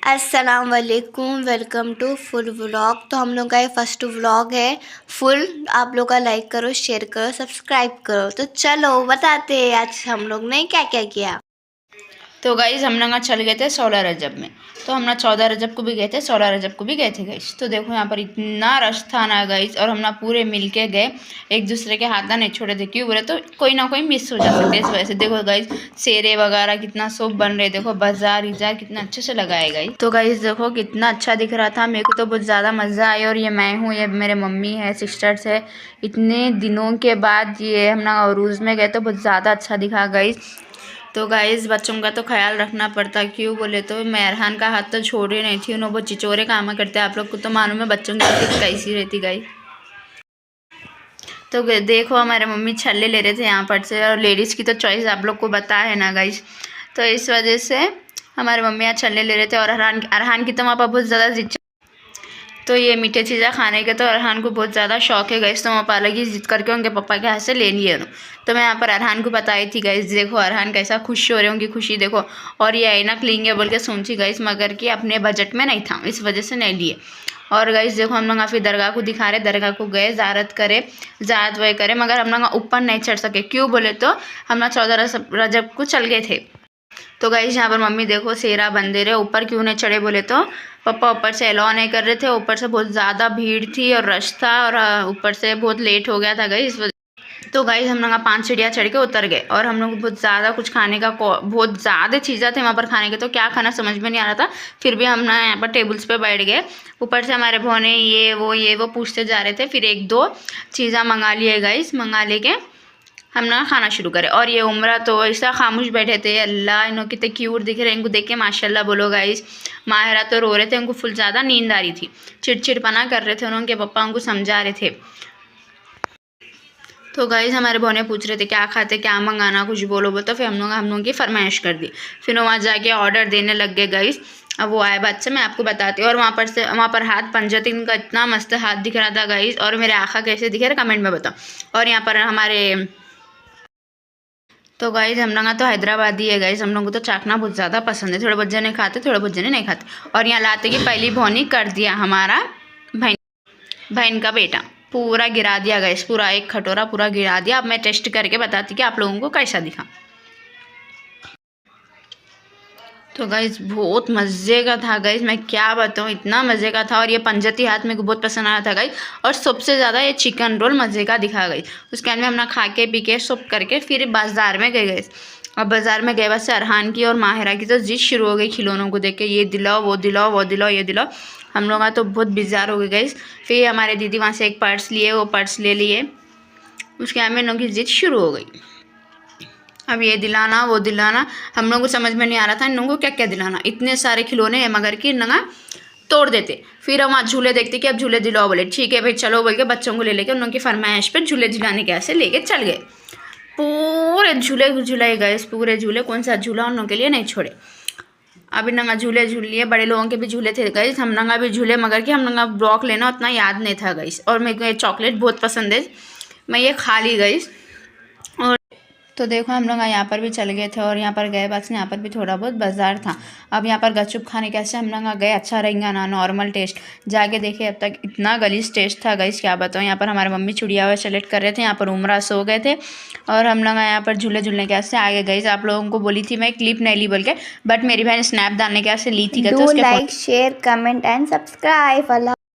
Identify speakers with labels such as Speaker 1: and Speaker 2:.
Speaker 1: अस्सलाम वालेकुम, welcome to full vlog. तो हम लोग का ये फर्स्ट व्लॉग है फुल। आप लोग का लाइक करो, शेयर करो, सब्सक्राइब करो। तो चलो बताते हैं आज हम लोग ने क्या क्या किया।
Speaker 2: तो गाइज़ हम लोग चल गए थे 16 रजब में। तो हम ना 14 रजब को भी गए थे, 16 रजब को भी गए थे गाइज़। तो देखो यहाँ पर इतना रश था ना गाइज़, और हम ना पूरे मिल के गए, एक दूसरे के हाथ ना नहीं छोड़े थे। क्यों बोले तो कोई ना कोई मिस हो जा सकते हैं, इस वजह से। देखो गाइज़ सेरे वगैरह कितना सब बन रहे, देखो बाजार इजार कितना अच्छे से लगाए गाइज़। तो गाइज़ देखो कितना अच्छा दिख रहा था, मेरे को तो बहुत ज़्यादा मज़ा आया। और ये मैं हूँ, ये मेरे मम्मी है, सिस्टर्स है। इतने दिनों के बाद ये हम ना अरूज़ में गए तो बहुत ज़्यादा अच्छा दिखा गाइज़। तो गाइज़ बच्चों का तो ख्याल रखना पड़ता, क्यों बोले तो मैं अरहान का हाथ तो छोड़ ही नहीं थी, उन्होंने बहुत चिचोरे काम करते हैं। आप लोग को तो मालूम है बच्चों की फिक्र कैसी रहती गाइज़। तो देखो हमारे मम्मी छल्ले ले रहे थे यहाँ पर से, और लेडीज़ की तो चॉइस आप लोग को पता है ना गाइज़। तो इस वजह से हमारे मम्मी यहाँ छल्ले ले रहे थे। और अरहान की तो वहाँ पर बहुत ज़्यादा जिद, तो ये मीठे चीज़ें खाने के तो अरहान को बहुत ज़्यादा शौक है गाइस। तो वहाँ पर अलग ही जिद करके उनके पापा के हाथ से ले लिए। तो मैं यहाँ पर अरहान को बताई थी गाइस, देखो अरहान कैसा खुश हो रहे होंगी, खुशी देखो। और ये ऐनक लेंगे बोल के सोची गाइस, मगर कि अपने बजट में नहीं था, इस वजह से नहीं लिए। और गाइस देखो हम लोग फिर दरगाह को दिखा रहे, दरगाह को गए, ज़ारत करे, ज़ारत वही करे, मगर हम लोग ऊपर नहीं चढ़ सके। क्यों बोले तो हम लोग 14 रजब को चल गए थे। तो गाइस यहाँ पर मम्मी देखो सेरा बंदे रहे, ऊपर क्यों नहीं चढ़े बोले तो पापा ऊपर से अलाउ नहीं कर रहे थे। ऊपर से बहुत ज़्यादा भीड़ थी और रश था, और ऊपर से बहुत लेट हो गया था गाइस। तो गाइस हम लोग 5 सीढ़ियाँ चढ़ के उतर गए, और हम लोग बहुत ज़्यादा कुछ खाने का, बहुत ज़्यादा चीज़ें थे वहाँ पर खाने के, तो क्या खाना समझ में नहीं आ रहा था। फिर भी हम ना यहाँ पर टेबल्स पे बैठ गए। ऊपर से हमारे भौने ये वो पूछते जा रहे थे। फिर 1-2 चीज़ें मंगा लिए गाइस, मंगा लेके हम ना खाना शुरू करें। और ये उम्रा तो ऐसा खामोश बैठे थे, अल्लाह इन्हों कितने क्यूट दिख रहे हैं, इनको देख के माशाल्लाह बोलो गाइस। माहिरा तो रो रहे थे, उनको फुल ज़्यादा नींद आ रही थी, चिड़चिड़पना कर रहे थे, उनके पापा उनको समझा रहे थे। तो गाइस हमारे बहने पूछ रहे थे क्या खाते, क्या मंगाना, कुछ बोलो बोल। तो फिर हम लोगों की फरमाइश कर दी। फिर वहाँ जाके ऑर्डर देने लग गए गाइस। अब वो आए बाद से मैं आपको बताती हूँ। और वहाँ पर हाथ पंजतिन का इतना मस्त हाथ दिख रहा था गाइस, और मेरे आँखा कैसे दिखे रहे कमेंट में बताओ। और यहाँ पर हमारे तो गाइज हम लोग तो हैदराबादी है गाइज, हम लोगों को तो चाकना बहुत ज़्यादा पसंद है। थोड़े बहुत जने खाते, थोड़े बहुत जने नहीं खाते। और यहाँ लाते कि पहली भौनी कर दिया हमारा बहन का बेटा, पूरा गिरा दिया गाइज, पूरा एक कटोरा पूरा गिरा दिया। अब मैं टेस्ट करके बताती कि आप लोगों को कैसा दिखा। तो गाइज बहुत मज़े का था गाइज, मैं क्या बताऊँ, इतना मज़े का था। और ये पंजती हाथ मेरे को बहुत पसंद आया था गाइज। और सबसे ज़्यादा ये चिकन रोल मज़े का दिखा गई। उसके बाद में हम ना खा के पी के सब करके फिर बाज़ार में गए। अब बाज़ार में गए वैसे अरहान की और माहिरा की तो जिद शुरू हो गई खिलौनों को देख के, ये दिलाओ वो दिलाओ, वो दिलाओ ये दिलाओ। हम लोग तो बहुत बेजार हो गए गाइज। फिर हमारे दीदी वहाँ से एक पर्स लिए, वो पर्स ले लिए। उसके बाद में इन लोगों की जिद शुरू हो गई, अब ये दिलाना वो दिलाना। हम लोगों को समझ में नहीं आ रहा था इन लोगों को क्या क्या दिलाना। इतने सारे खिलौने हैं मगर कि नंगा तोड़ देते। फिर हम आज झूले देखते कि अब झूले दिलाओ, बोले ठीक है भाई चलो बोल के बच्चों को ले लेके उन लोगों की फरमाइश पर झूले झुलाने के ऐसे लेके चल गए। पूरे झूले झुलाए गए, पूरे झूले, कौन सा झूला उन लोगों के लिए नहीं छोड़े। अभी नंगा झूले झूल लिए, बड़े लोगों के भी झूले थे गई, हम नंगा भी झूले, मगर कि हम नंगा ब्लॉक लेना उतना याद नहीं था गई। और मेरे को ये चॉकलेट बहुत पसंद है, मैं ये खा ली गई। तो देखो हम लोग यहाँ पर भी चल गए थे, और यहाँ पर गए बस यहाँ पर भी थोड़ा बहुत बाजार था। अब यहाँ पर गपचुप खाने कैसे हम लोग गए, अच्छा रहेगा ना, नॉर्मल टेस्ट। जाके देखे अब तक इतना गलीज टेस्ट था गई, क्या बताऊँ। यहाँ पर हमारे मम्मी चुड़िया हुआ सेलेक्ट कर रहे थे, यहाँ पर उमरा सो गए थे। और हम लोग यहाँ पर झूले झूलने के ऐसे आगे गई। आप लोगों को बोली थी मैं क्लिप नहीं ली बोल के, बट मेरी बहन स्नैप डालने के ऐसे ली थी।
Speaker 1: Do like share comment and subscribe.